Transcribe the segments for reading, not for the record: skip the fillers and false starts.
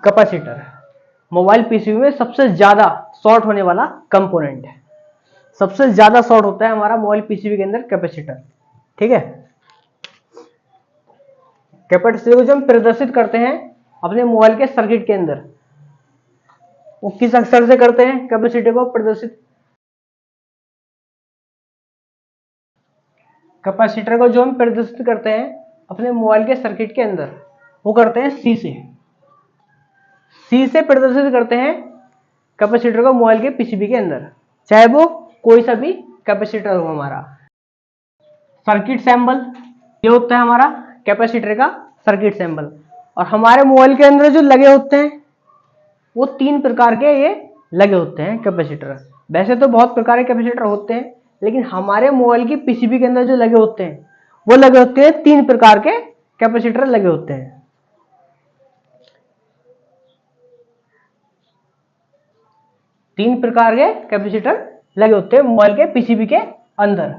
Capacitor mobile PCB में सबसे ज्यादा शॉर्ट होने वाला कंपोनेंट है। सबसे ज्यादा शॉर्ट होता है हमारा मोबाइल पीसीबी के अंदर कैपेसिटर। ठीक है, कैपेसिटर को जो हम प्रदर्शित करते हैं अपने मोबाइल के सर्किट के अंदर, वो किस अक्षर से करते हैं कैपेसिटर को प्रदर्शित? कैपेसिटर को जो हम प्रदर्शित करते हैं अपने मोबाइल के सर्किट के अंदर, वो करते हैं सी से। सी से प्रदर्शित करते हैं कैपेसिटर को मोबाइल के पीसीबी के अंदर, चाहे वो कोई सा भी कैपेसिटर हो हमारा। सर्किट सिंबल ये होता है हमारा कैपेसिटर का सर्किट सिंबल। और हमारे मोबाइल के अंदर जो लगे होते हैं वो 3 प्रकार के ये लगे होते हैं कैपेसिटर। वैसे तो बहुत प्रकार के कैपेसिटर होते हैं, लेकिन हमारे मोबाइल की पीसीबी के अंदर जो लगे होते हैं वो लगे होते हैं 3 प्रकार के कैपेसिटर लगे होते हैं। 3 प्रकार के कैपेसिटर लगे होते हैं मोबाइल के पीसीबी के अंदर।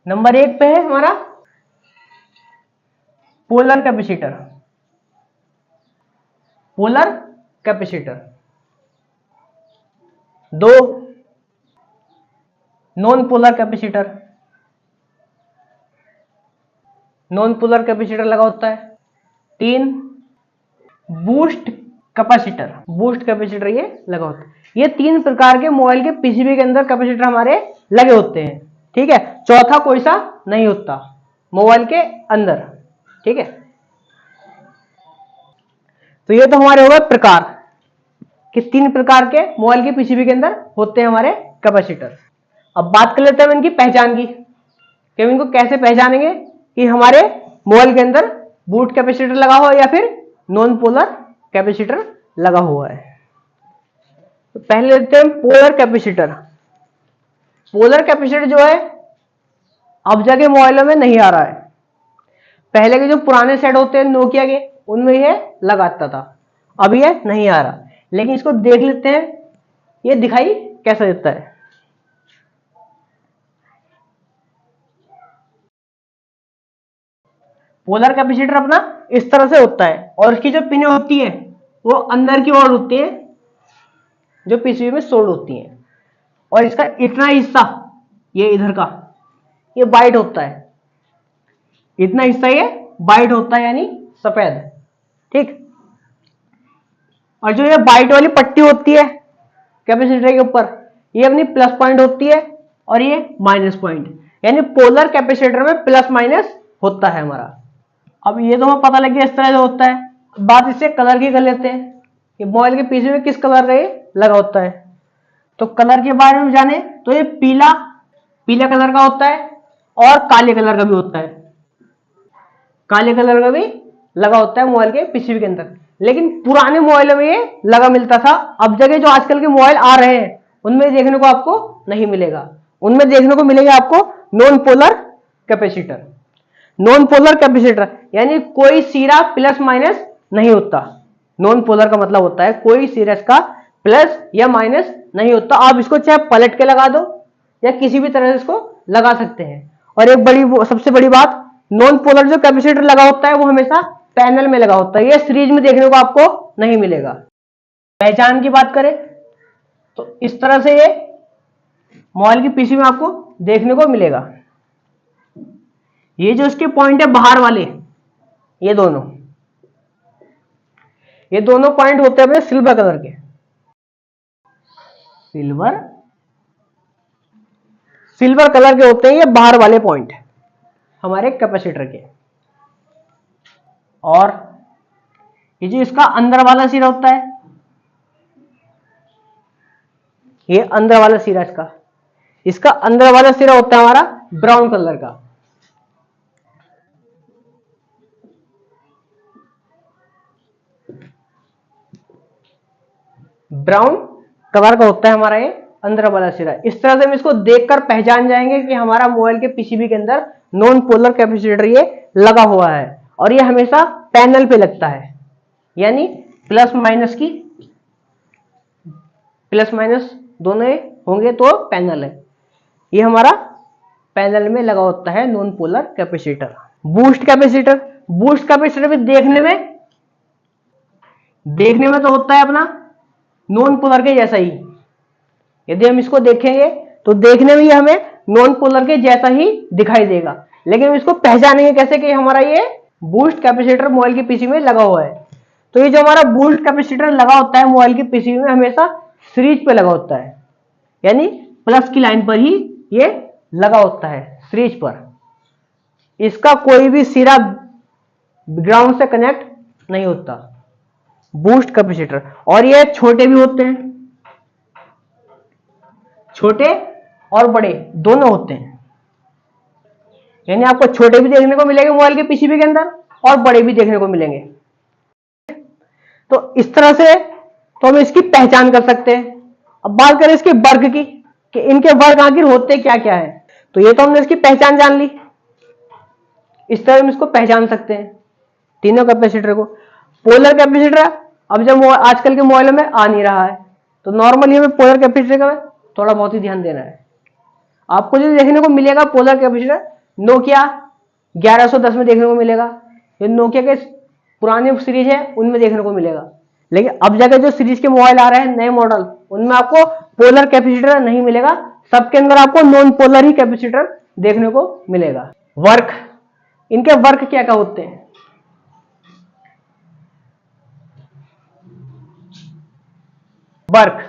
नंबर 1 पे है हमारा polar capacitor. Polar capacitor. 2 non polar capacitor. Non polar capacitor लगा होता है। 3 बूस्ट कैपेसिटर। बूस्ट कैपेसिटर ये लगा होता है। ये 3 प्रकार के मोबाइल के पीसीबी के अंदर कैपेसिटर हमारे लगे होते हैं। ठीक है, चौथा कोई सा नहीं होता मोबाइल के अंदर। ठीक है, तो ये तो हमारे हो गए प्रकार कि 3 प्रकार के मोबाइल के पीसीबी के अंदर होते हैं हमारे कैपेसिटर। अब बात कर लेते हैं इनकी पहचान की कि हम इनको कैसे पहचानेंगे कि हमारे मोबाइल के अंदर बूस्ट कैपेसिटर लगा हुआ है या फिर नॉन पोलर कैपेसिटर लगा हुआ है। तो पहले लेते हैं पोलर कैपेसिटर। पोलर कैपेसिटर जो है अब जाके मोबाइलों में नहीं आ रहा है। पहले के जो पुराने सेट होते हैं नोकिया के, उनमें यह लगाता था, अब यह नहीं आ रहा। लेकिन इसको देख लेते हैं ये दिखाई कैसा देता है। पोलर कैपेसिटर अपना इस तरह से होता है और इसकी जो पिनें होती है वो अंदर की ओर होती है, जो पीसीबी में सोल्ड होती हैं। और इसका इतना हिस्सा ये इधर का ये वाइट होता है, इतना हिस्सा ये वाइट होता है यानी सफेद। ठीक, और जो ये वाइट वाली पट्टी होती है कैपेसिटर के ऊपर, ये अपनी प्लस पॉइंट होती है और ये माइनस पॉइंट, यानी पोलर कैपेसिटर में प्लस माइनस होता है हमारा। अब ये तो हमें पता लग गया इस तरह से होता है। बात इससे कलर की कर लेते हैं कि मोबाइल के पीछे में किस कलर का ये लगा होता है। तो कलर के बारे में जाने तो ये पीला कलर का होता है और काले कलर का भी होता है। काले कलर का भी लगा होता है मोबाइल के पीसीबी के अंदर। लेकिन पुराने मोबाइलों में ये लगा मिलता था। अब जगह जो आजकल के मोबाइल आ रहे हैं उनमें देखने को आपको नहीं मिलेगा। उनमें देखने को मिलेगा आपको non polar capacitor. Non polar capacitor यानी कोई सिरा प्लस माइनस नहीं होता। नॉन पोलर का मतलब होता है कोई सिरा का प्लस या माइनस नहीं होता। आप इसको चाहे पलट के लगा दो या किसी भी तरह से इसको लगा सकते हैं। और एक सबसे बड़ी बात, नॉन पोलर जो कैपेसिटर लगा होता है वो हमेशा पैनल में लगा होता है। ये सीरीज में देखने को आपको नहीं मिलेगा। पहचान की बात करें तो इस तरह से ये मोबाइल की पीसी में आपको देखने को मिलेगा। ये जो इसके पॉइंट है बाहर वाले, ये दोनों पॉइंट होते हैं अपने सिल्वर कलर के। सिल्वर कलर के होते हैं ये बाहर वाले पॉइंट हमारे कैपेसिटर के। और ये जो इसका अंदर वाला सिरा होता है, ये अंदर वाला सिरा इसका अंदर वाला सिरा होता है हमारा ब्राउन कलर का। ब्राउन कलर का होता है हमारा ये अंदर वाला सिरा। इस तरह से हम इसको देखकर पहचान जाएंगे कि हमारा मोबाइल के पीसीबी के अंदर नॉन पोलर कैपेसिटर ये लगा हुआ है। और ये हमेशा पैनल पे लगता है, यानी प्लस माइनस दोनों होंगे तो पैनल है। ये हमारा पैनल में लगा होता है non polar capacitor. Boost capacitor भी देखने में देखने में तो होता है अपना नॉन पोलर के जैसा ही। यदि हम इसको देखेंगे तो देखने में ये हमें नॉन पोलर के जैसा ही दिखाई देगा, लेकिन इसको पहचानेंगे कैसे कि हमारा ये बूस्ट कैपेसिटर मोबाइल की पीसी में लगा हुआ है। तो ये जो हमारा बूस्ट कैपेसिटर लगा होता है मोबाइल की पीसी में हमेशा सीरीज पे लगा होता है, यानी प्लस की लाइन पर ही ये लगा होता है सीरीज पर। इसका कोई भी सिरा ग्राउंड से कनेक्ट नहीं होता बूस्ट कैपेसिटर। और ये छोटे भी होते हैं, छोटे और बड़े दोनों होते हैं, यानी आपको छोटे भी देखने को मिलेंगे मोबाइल के पीसीबी के अंदर और बड़े भी देखने को मिलेंगे। तो इस तरह से तो हम इसकी पहचान कर सकते हैं। अब बात करें इसके वर्ग की कि इनके वर्ग आखिर होते क्या क्या है, तो ये तो हमने इसकी पहचान जान ली। इस तरह हम इसको पहचान सकते हैं तीनों कैपेसिटर को। पोलर कैपेसिटर अब जब आजकल के मोबाइलों में आ नहीं रहा है, तो नॉर्मली हमें पोलर कैपेसिटर का थोड़ा बहुत ही ध्यान देना है। आपको जो देखने को मिलेगा पोलर कैपेसिटर नोकिया 1110 में देखने को मिलेगा, ये नोकिया के पुराने सीरीज है उनमें देखने को मिलेगा। लेकिन अब जाकर जो सीरीज के मोबाइल आ रहे हैं नए मॉडल, उनमें आपको पोलर कैपेसिटर नहीं मिलेगा, सबके अंदर आपको नॉन पोलर ही कैपेसिटर देखने को मिलेगा। वर्क, इनके वर्क क्या क्या होते हैं? वर्क,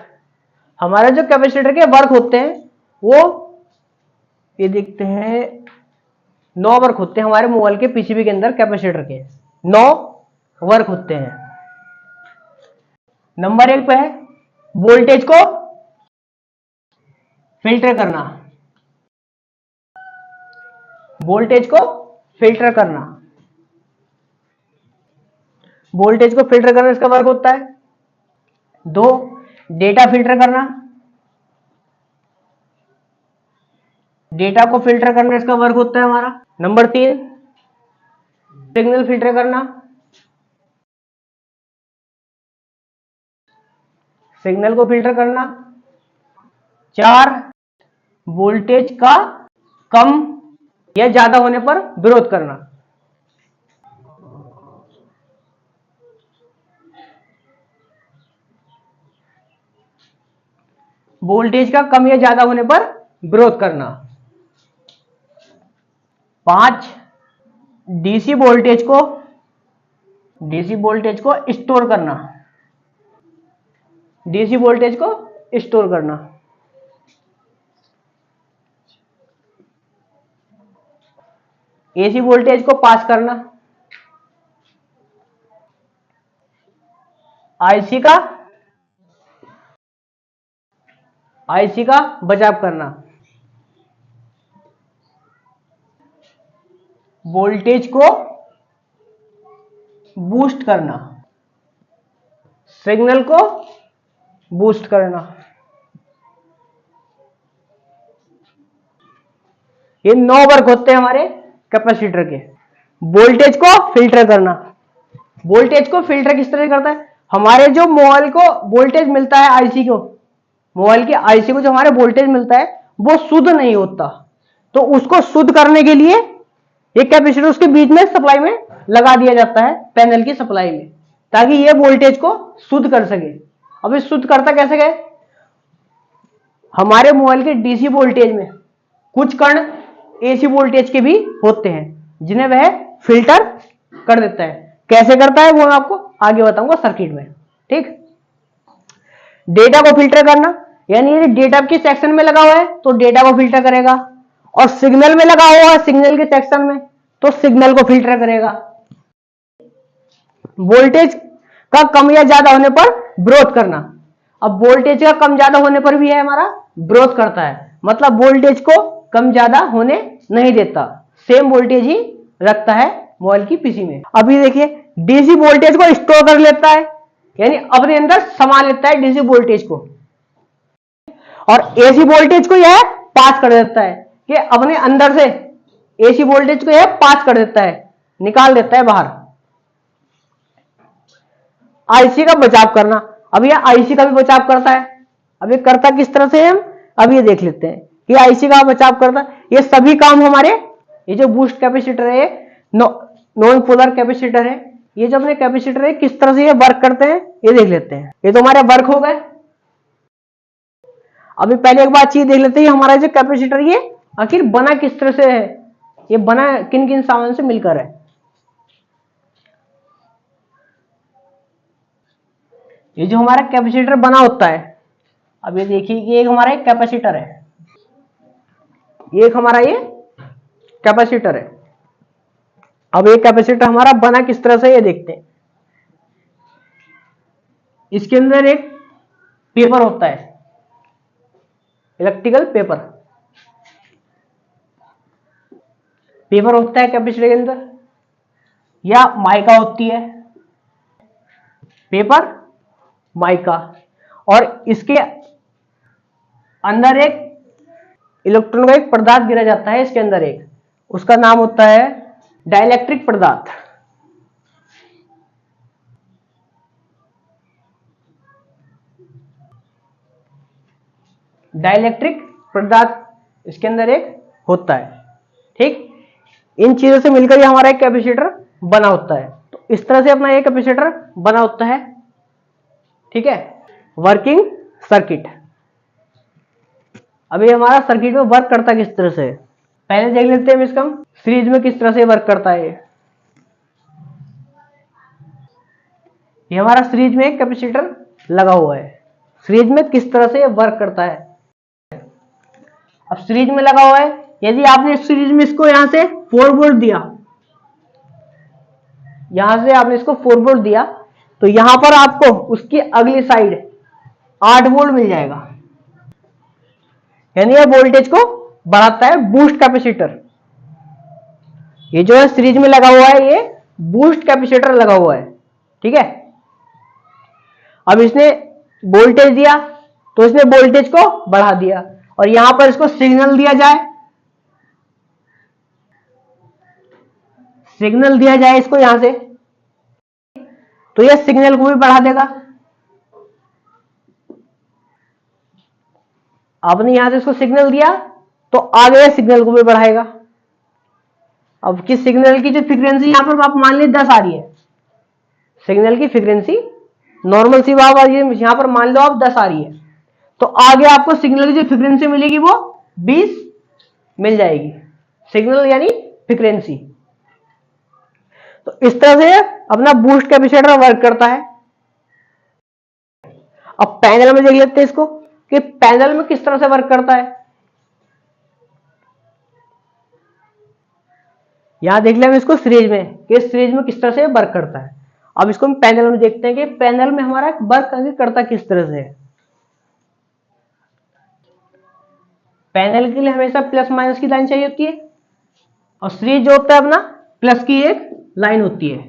हमारे जो कैपेसिटर के वर्क होते हैं वो ये देखते हैं 9 वर्क होते हैं हमारे मोबाइल के पीसीबी के अंदर। कैपेसिटर के 9 वर्क होते हैं। नंबर 1 पे है वोल्टेज को फिल्टर करना। वोल्टेज को फिल्टर करना, वोल्टेज को फिल्टर करना इसका वर्क होता है। 2, डेटा फिल्टर करना, डेटा को फिल्टर करना इसका वर्क होता है हमारा। नंबर 3, सिग्नल फिल्टर करना, सिग्नल को फिल्टर करना। 4, वोल्टेज का कम या ज्यादा होने पर विरोध करना। वोल्टेज का कम या ज्यादा होने पर विरोध करना। 5, डीसी वोल्टेज को स्टोर करना, डीसी वोल्टेज को स्टोर करना। 6, एसी वोल्टेज को पास करना, आईसी का बचाव करना। वोल्टेज को बूस्ट करना, सिग्नल को बूस्ट करना। ये 9 वर्क होते हैं हमारे कैपेसिटर के। वोल्टेज को फिल्टर करना, वोल्टेज को फिल्टर किस तरह करता है? हमारे जो मोबाइल को वोल्टेज मिलता है आईसी को, मोबाइल की आईसी को जो हमारे वोल्टेज मिलता है वो शुद्ध नहीं होता, तो उसको शुद्ध करने के लिए एक कैपेसिटर उसके बीच में सप्लाई में लगा दिया जाता है, पैनल की सप्लाई में, ताकि ये वोल्टेज को शुद्ध कर सके। अब ये शुद्ध करता कैसे गए? हमारे मोबाइल के डीसी वोल्टेज में कुछ कण एसी वोल्टेज के भी होते हैं जिन्हें वह फिल्टर कर देता है। कैसे करता है वो मैं आपको आगे बताऊंगा सर्किट में, ठीक। डेटा को फिल्टर करना, यानी यदि डेटा के सेक्शन में लगा हुआ है तो डेटा को फिल्टर करेगा, और सिग्नल में लगा हुआ है सिग्नल के सेक्शन में तो सिग्नल को फिल्टर करेगा। वोल्टेज का कम या ज्यादा होने पर विरोध करना, अब वोल्टेज का कम ज्यादा होने पर भी है हमारा विरोध करता है, मतलब वोल्टेज को कम ज्यादा होने नहीं देता, सेम वोल्टेज ही रखता है मोबाइल की पीसी में। अभी देखिए डीसी वोल्टेज को स्टोर कर लेता है, यानी अपने अंदर समा लेता है डीसी वोल्टेज को, और एसी वोल्टेज को यह पास कर देता है कि अपने अंदर से एसी वोल्टेज को यह पास कर देता है, निकाल देता है बाहर। आईसी का बचाव करना, अब यह आईसी का भी बचाव करता है। अब ये करता किस तरह से हम अब ये देख लेते हैं कि आईसी का बचाव करता है। ये सभी काम हमारे ये जो बूस्ट कैपेसिटर है, नॉन पोलर कैपेसिटर है, ये जो अपने कैपेसिटर है किस तरह से ये वर्क करते हैं ये देख लेते हैं। ये तो हमारे वर्क हो गए। अभी पहले एक बात ये देख लेते हैं हमारा जो कैपेसिटर ये आखिर बना किस तरह से है, ये बना किन किन सामान से मिलकर है। ये जो हमारा कैपेसिटर बना होता है, अब ये देखिए कि एक हमारा एक कैपेसिटर है, एक हमारा ये कैपेसिटर है। अब ये कैपेसिटर हमारा बना किस तरह से ये देखते हैं। इसके अंदर एक पेपर होता है, इलेक्ट्रिकल पेपर, पेपर होता है कैपेसिटर के अंदर, या माइका होती है, पेपर माइका। और इसके अंदर एक इलेक्ट्रॉन का एक पदार्थ गिरा जाता है इसके अंदर एक, उसका नाम होता है डाइलेक्ट्रिक पदार्थ। डाइलेक्ट्रिक पदार्थ इसके अंदर एक होता है। ठीक, इन चीजों से मिलकर ये हमारा एक कैपेसिटर बना होता है। तो इस तरह से अपना एक कैपेसिटर बना होता है। ठीक है, वर्किंग सर्किट। अभी हमारा सर्किट में वर्क करता किस तरह से, पहले देख लेते हैं इसका सीरीज में किस तरह से वर्क करता है। ये हमारा सीरीज में एक कैपेसिटर लगा हुआ है, सीरीज में किस तरह से वर्क करता है। अब सीरीज में लगा हुआ है, यदि आपने सीरीज में इसको यहां से 4 वोल्ट दिया, यहां से आपने इसको 4 वोल्ट दिया, तो यहां पर आपको उसकी अगली साइड 8 वोल्ट मिल जाएगा। यानी यह वोल्टेज को बढ़ाता है, बूस्ट कैपेसिटर। ये जो है सीरीज में लगा हुआ है, ये बूस्ट कैपेसिटर लगा हुआ है। ठीक है, अब इसने वोल्टेज दिया तो इसने वोल्टेज को बढ़ा दिया, और यहां पर इसको सिग्नल दिया जाए, सिग्नल दिया जाए इसको यहां से, तो यह सिग्नल को भी बढ़ा देगा। आपने यहां से इसको सिग्नल दिया तो आगे यह सिग्नल को भी बढ़ाएगा। अब किस सिग्नल की जो फ्रीक्वेंसी यहां पर आप मान लीजिए 10 आ रही है, सिग्नल की फ्रीक्वेंसी नॉर्मल सी बात यहां पर मान लो आप 10 आ रही है, तो आगे आपको सिग्नल की जो फ्रीक्वेंसी मिलेगी वो 20 मिल जाएगी, सिग्नल यानी फ्रीक्वेंसी। तो इस तरह से अपना बूस्ट कैपेसिटर वर्क करता है। अब पैनल में देख लेते हैं इसको कि पैनल में किस तरह से वर्क करता है। यहां देख लें इसको सीरीज में कि सीरीज में किस तरह से वर्क करता है। अब इसको हम पैनल में देखते हैं कि पैनल में हमारा वर्क करता किस तरह से है। पैनल के लिए हमेशा प्लस माइनस की लाइन चाहिए होती है, और सीरीज जो होता है अपना प्लस की एक लाइन होती है।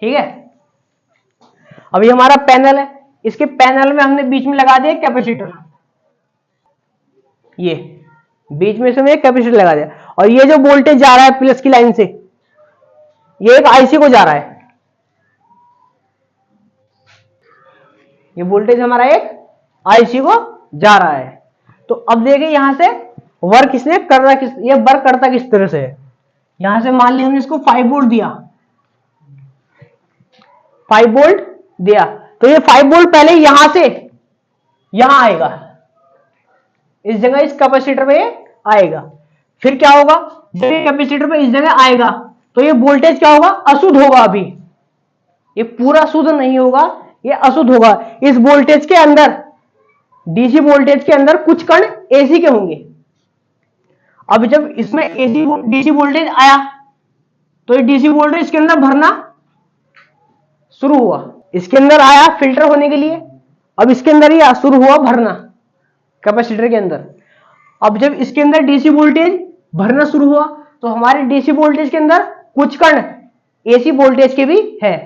ठीक है, अब ये हमारा पैनल है, इसके पैनल में हमने बीच में लगा दिया कैपेसिटर, ये बीच में से एक कैपेसिटर लगा दिया, और ये जो वोल्टेज जा रहा है प्लस की लाइन से, ये एक आईसी को जा रहा है, ये वोल्टेज हमारा एक आईसी को जा रहा है। तो अब देखिए यहां से वर्क इसने कर रहा, ये वर्क करता किस तरह से है। यहां से मान लिया हमने इसको 5 वोल्ट दिया, 5 वोल्ट दिया, तो ये 5 वोल्ट पहले यहां से यहां आएगा, इस जगह इस कैपेसिटर पे आएगा। फिर क्या होगा, जब ये कैपेसिटर पे इस जगह आएगा तो ये वोल्टेज क्या होगा, अशुद्ध होगा। अभी ये पूरा शुद्ध नहीं होगा, ये अशुद्ध होगा। इस वोल्टेज के अंदर, डीसी वोल्टेज के अंदर कुछ कण एसी के होंगे। अब जब इसमें एसी डीसी वोल्टेज आया तो ये डीसी वोल्टेज इसके अंदर भरना शुरू हुआ, इसके अंदर आया फिल्टर होने के लिए, अब इसके अंदर ही शुरू हुआ भरना कैपेसिटर के अंदर। अब जब इसके अंदर डीसी वोल्टेज भरना शुरू हुआ तो हमारे डीसी वोल्टेज के अंदर कुछ कण एसी वोल्टेज के भी है।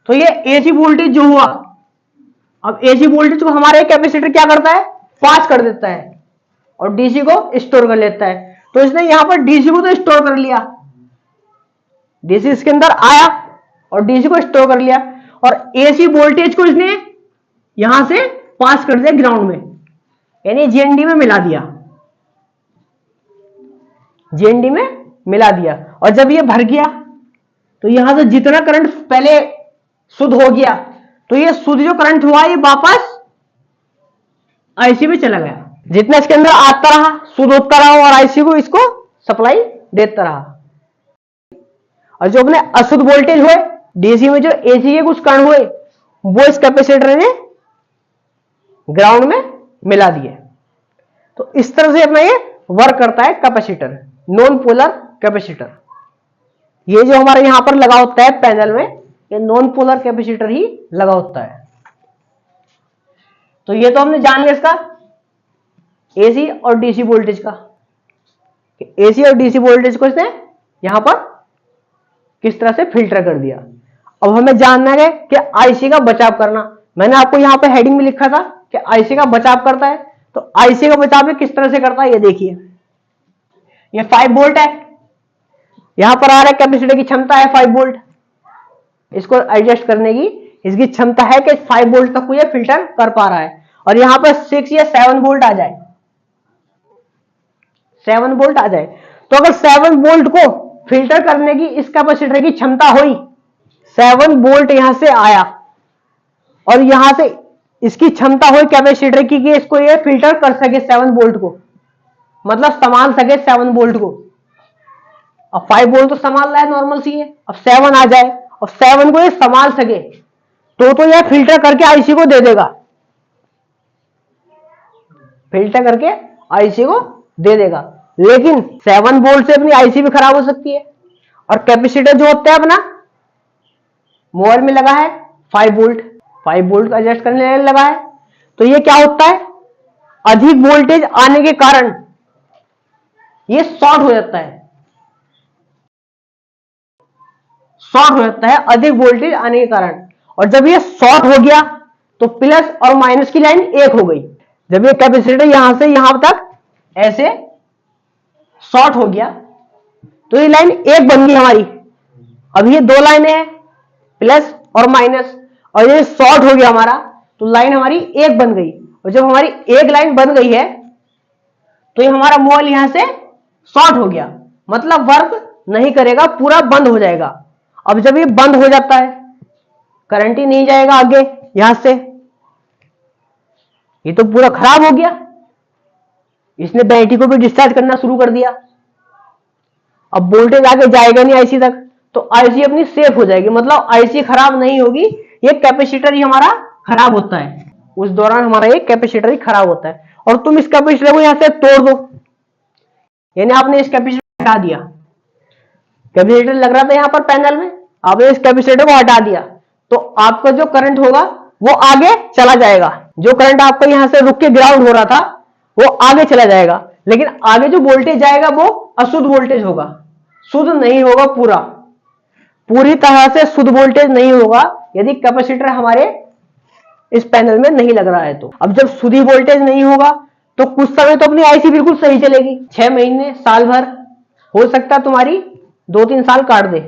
तो ये एसी वोल्टेज जो हुआ, अब एसी वोल्टेज को हमारे कैपेसिटर क्या करता है, पास कर देता है और डीसी को स्टोर कर लेता है। तो इसने यहां पर डीसी को तो स्टोर कर लिया, डीसी इसके अंदर आया और डीसी को स्टोर कर लिया, और एसी वोल्टेज को इसने यहां से पास कर दिया ग्राउंड में, यानी जीएनडी में मिला दिया, जीएनडी में मिला दिया। और जब ये भर गया तो यहां से जितना करंट पहले शुद्ध हो गया, तो ये शुद्ध जो करंट हुआ ये वापस आईसी में चला गया। जितना इसके अंदर आता रहा शुद्ध होता रहा और आईसी को इसको सप्लाई देता रहा। और जो अपने अशुद्ध वोल्टेज हुए डीसी में, जो एसी के कुछ कण हुए, वो इस कैपेसिटर ने ग्राउंड में मिला दिए। तो इस तरह से अपना ये वर्क करता है कैपेसिटर, नॉन पोलर कैपेसिटर। ये जो हमारे यहां पर लगा होता है पैनल में, ये नॉन पोलर कैपेसिटर ही लगा होता है। तो ये तो हमने जान लिया इसका एसी और डीसी वोल्टेज का, एसी और डीसी वोल्टेज को इसने यहां पर किस तरह से फिल्टर कर दिया। अब हमें जानना है कि आईसी का बचाव करना। मैंने आपको यहां पे हेडिंग में लिखा था कि आईसी का बचाव करता है, तो आईसी का बचाव में किस तरह से करता है ये देखिए। ये 5 वोल्ट है, यहां पर आ रहा है कैपेसिटर की क्षमता है 5 वोल्ट। इसको एडजस्ट करने की इसकी क्षमता है कि 5 वोल्ट तक को ये फिल्टर कर पा रहा है। और यहां पर 6 या 7 वोल्ट आ जाए, 7 वोल्ट आ जाए, तो अगर 7 वोल्ट को फिल्टर करने की इस कैपेसिटर की क्षमता हुई, 7 वोल्ट यहां से आया और यहां से इसकी क्षमता हुई कैपेसिटर की कि इसको ये फिल्टर कर सके 7 वोल्ट को, मतलब संभाल सके 7 वोल्ट को। अब 5 वोल्ट तो संभाल रहा है, नॉर्मल सी है। अब 7 आ जाए और 7 को ये संभाल सके तो यह फिल्टर करके आईसी को दे देगा, फिल्टर करके आईसी को दे देगा। लेकिन 7 वोल्ट से अपनी आईसी भी खराब हो सकती है। और कैपेसिटर जो होता है अपना मोबाइल में लगा है 5 वोल्ट, 5 वोल्ट का एडजस्ट करने लगा है, तो ये क्या होता है, अधिक वोल्टेज आने के कारण ये शॉर्ट हो जाता है, शॉर्ट हो जाता है अधिक वोल्टेज आने के कारण। और जब ये शॉर्ट हो गया तो प्लस और माइनस की लाइन एक हो गई। जब ये कैपेसिटर यहां से यहां तक ऐसे शॉर्ट हो गया तो ये लाइन एक बन गई हमारी। अब ये 2 लाइनें हैं, प्लस और माइनस, और ये शॉर्ट हो गया हमारा तो लाइन हमारी एक बन गई। और जब हमारी एक लाइन बन गई है तो ये हमारा मोबाइल यहां से शॉर्ट हो गया, मतलब वर्क नहीं करेगा, पूरा बंद हो जाएगा। अब जब ये बंद हो जाता है, करंट ही नहीं जाएगा आगे यहां से, ये तो पूरा खराब हो गया। इसने बैटरी को भी डिस्चार्ज करना शुरू कर दिया। अब वोल्टेज आगे जाएगा नहीं आईसी तक, तो आईसी अपनी सेफ हो जाएगी, मतलब आईसी खराब नहीं होगी, ये कैपेसिटर ही हमारा खराब होता है। उस दौरान हमारा ये कैपेसिटर ही खराब होता है। और तुम इस कैपेसिटर को यहां से तोड़ दो, यानी आपने इस कैपेसिटर हटा दिया, कैपेसिटर लग रहा था यहां पर पैनल में, आपने इस कैपेसिटर को हटा दिया, तो आपका जो करंट होगा वो आगे चला जाएगा। जो करंट आपका यहां से रुक के ग्राउंड हो रहा था वो आगे चला जाएगा, लेकिन आगे जो वोल्टेज जाएगा वो अशुद्ध वोल्टेज होगा, शुद्ध नहीं होगा, पूरी तरह से शुद्ध वोल्टेज नहीं होगा यदि कैपेसिटर हमारे इस पैनल में नहीं लग रहा है तो। अब जब शुद्ध वोल्टेज नहीं होगा तो कुछ समय तो अपनी आईसी बिल्कुल सही चलेगी, 6 महीने, साल भर, हो सकता है तुम्हारी 2-3 साल काट दे।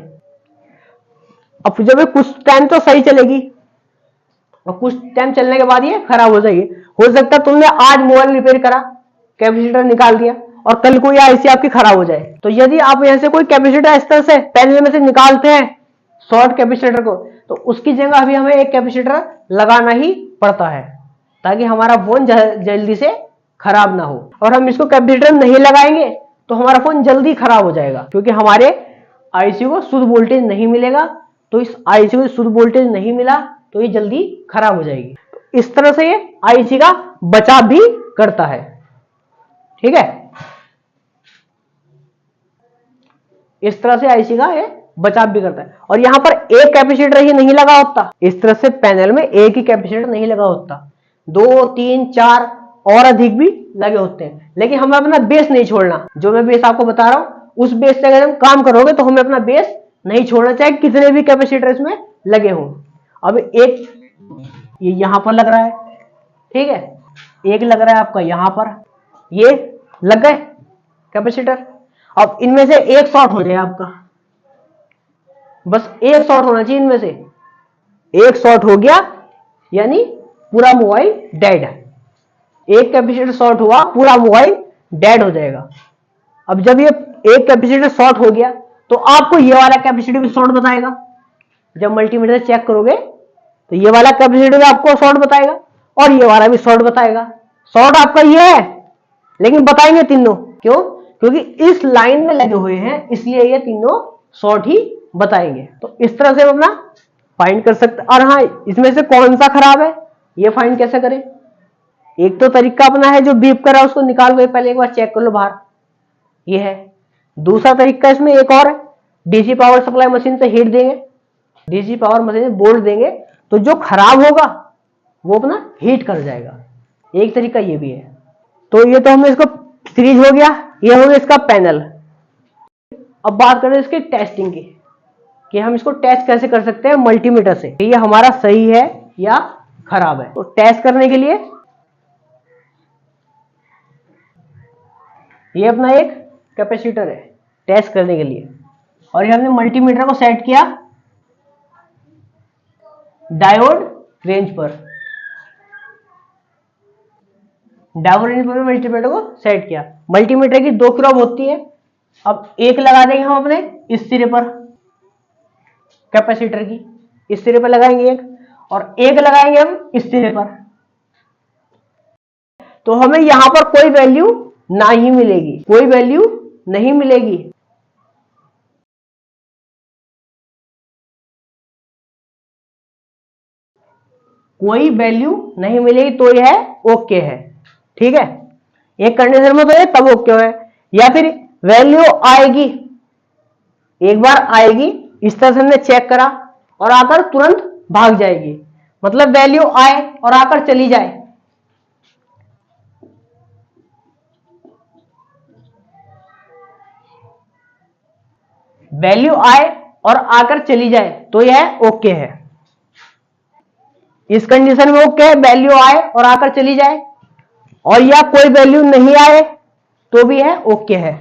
अब जब ये कुछ टाइम तो सही चलेगी और कुछ टाइम चलने के बाद ये खराब हो जाएगी। हो सकता है तुमने आज मोबाइल रिपेयर करा, कैपेसिटर निकाल दिया, और कल को ये आईसी आपकी खराब हो जाए। तो यदि आप यहां से कोई कैपेसिटर इस तरह से पैनल में से निकालते हैं शॉर्ट कैपेसिटर को, तो उसकी जगह अभी हमें एक कैपेसिटर लगाना ही पड़ता है ताकि हमारा फोन जल्दी से खराब ना हो। और हम इसको कैपेसिटर नहीं लगाएंगे तो हमारा फोन जल्दी खराब हो जाएगा, क्योंकि हमारे आईसी को शुद्ध वोल्टेज नहीं मिलेगा। तो इस आईसी को शुद्ध वोल्टेज नहीं मिला तो ये जल्दी खराब हो जाएगी। तो इस तरह से ये आईसी का बचाव भी करता है, ठीक है। इस तरह से आईसी का ये बचाव भी करता है। और यहां पर एक कैपेसिटर ही नहीं लगा होता, इस तरह से पैनल में एक ही कैपेसिटर नहीं लगा होता, 2, 3, 4 और अधिक भी लगे होते हैं। लेकिन हमें अपना बेस नहीं छोड़ना। जो मैं बेस आपको बता रहा हूं उस बेस से अगर हम काम करोगे तो हमें अपना बेस नहीं छोड़ना, चाहे कितने भी कैपेसिटर इसमें लगे हों। अब एक ये यहां पर लग रहा है, ठीक है, एक लग रहा है आपका यहां पर, ये लग गए कैपेसिटर। अब इनमें से एक शॉर्ट हो जाए आपका, बस एक शॉर्ट होना चाहिए इनमें से, एक शॉर्ट हो गया यानी पूरा मोबाइल डेड है। एक कैपेसिटर शॉर्ट हुआ, पूरा मोबाइल डेड हो जाएगा। अब जब ये एक कैपेसिटर शॉर्ट हो गया तो आपको ये वाला कैपेसिटी भी शॉर्ट बताएगा। जब मल्टीमीटर से चेक करोगे तो ये वाला कैपेसिटी भी आपको शॉर्ट बताएगा और ये वाला भी शॉर्ट बताएगा। शॉर्ट आपका ये है, लेकिन बताएंगे तीनों। क्यों? क्योंकि इस लाइन में लगे हुए हैं, इसलिए ये तीनों शॉर्ट ही बताएंगे। तो इस तरह से हम अपना फाइंड कर सकते। और हाँ, इसमें से कौन सा खराब है ये फाइंड कैसे करें? एक तो तरीका अपना है जो बीप करा उसको निकाल के पहले एक बार चेक कर लो बाहर, ये है। दूसरा तरीका इसमें एक और है, डीसी पावर सप्लाई मशीन से हीट देंगे, डीसी पावर मशीन से बोल्ट देंगे, तो जो खराब होगा वो अपना हीट कर जाएगा। एक तरीका ये भी है। तो ये तो हमने इसको सीरीज हो गया, ये हो गया इसका पैनल। अब बात करें इसकी टेस्टिंग की, कि हम इसको टेस्ट कैसे कर सकते हैं मल्टीमीटर से, ये हमारा सही है या खराब है। तो टेस्ट करने के लिए ये अपना एक कैपेसिटर है टेस्ट करने के लिए, और ये हमने मल्टीमीटर को सेट किया डायोड रेंज पर। डायोड रेंज पर मल्टीमीटर को सेट किया। मल्टीमीटर की दो क्रोब होती है। अब एक लगा देंगे हम अपने इस सिरे पर, कैपेसिटर की इस सिरे पर लगाएंगे एक, और एक लगाएंगे हम इस सिरे पर। तो हमें यहां पर कोई वैल्यू नहीं मिलेगी, कोई वैल्यू नहीं मिलेगी। कोई वैल्यू नहीं मिलेगी तो यह ओके है। ठीक है, एक कंडीशन में तो ये तब ओके है, या फिर वैल्यू आएगी, एक बार आएगी, इस तरह से हमने चेक करा और आकर तुरंत भाग जाएगी, मतलब वैल्यू आए और आकर चली जाए। वैल्यू आए और आकर चली जाए तो यह ओके है। इस कंडीशन में ओके है, वैल्यू आए और आकर चली जाए, और या कोई वैल्यू नहीं आए तो भी है ओके है।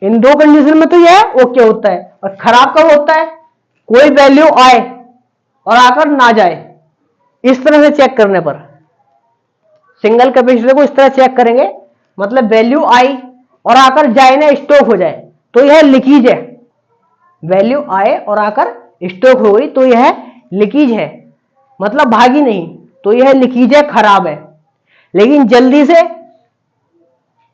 इन दो कंडीशन में तो यह ओके होता है। और खराब कब होता है? कोई वैल्यू आए और आकर ना जाए। इस तरह से चेक करने पर, सिंगल कैपेसिटर को इस तरह चेक करेंगे, मतलब वैल्यू आई और आकर जाए ना, स्टॉक हो जाए, तो यह लीकेज है। वैल्यू आए और आकर स्टॉक हो गई तो यह लीकेज है, मतलब भागी नहीं, तो यह लीकेज है, खराब है। लेकिन जल्दी से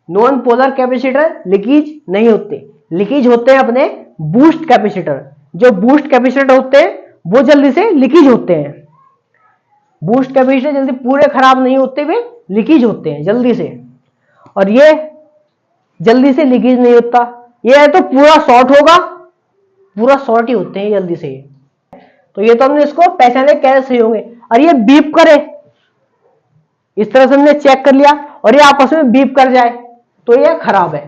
नॉन पोलर कैपेसिटर लीकेज नहीं होते, लीकेज होते हैं अपने बूस्ट कैपेसिटर। जो बूस्ट कैपेसिटर होते हैं वो जल्दी से लीकेज होते हैं। बूस्ट कैपेसिटर जल्दी पूरे खराब नहीं होते, वे लीकेज होते हैं जल्दी से, और ये जल्दी से लीकेज नहीं होता। ये है तो पूरा शॉर्ट होगा, पूरा शॉर्ट ही होते हैं जल्दी से। तो ये तो हमने इसको पहचाने कैसे सही होंगे। और ये बीप करे, इस तरह से हमने चेक कर लिया, और ये आपस में बीप कर जाए तो ये खराब है।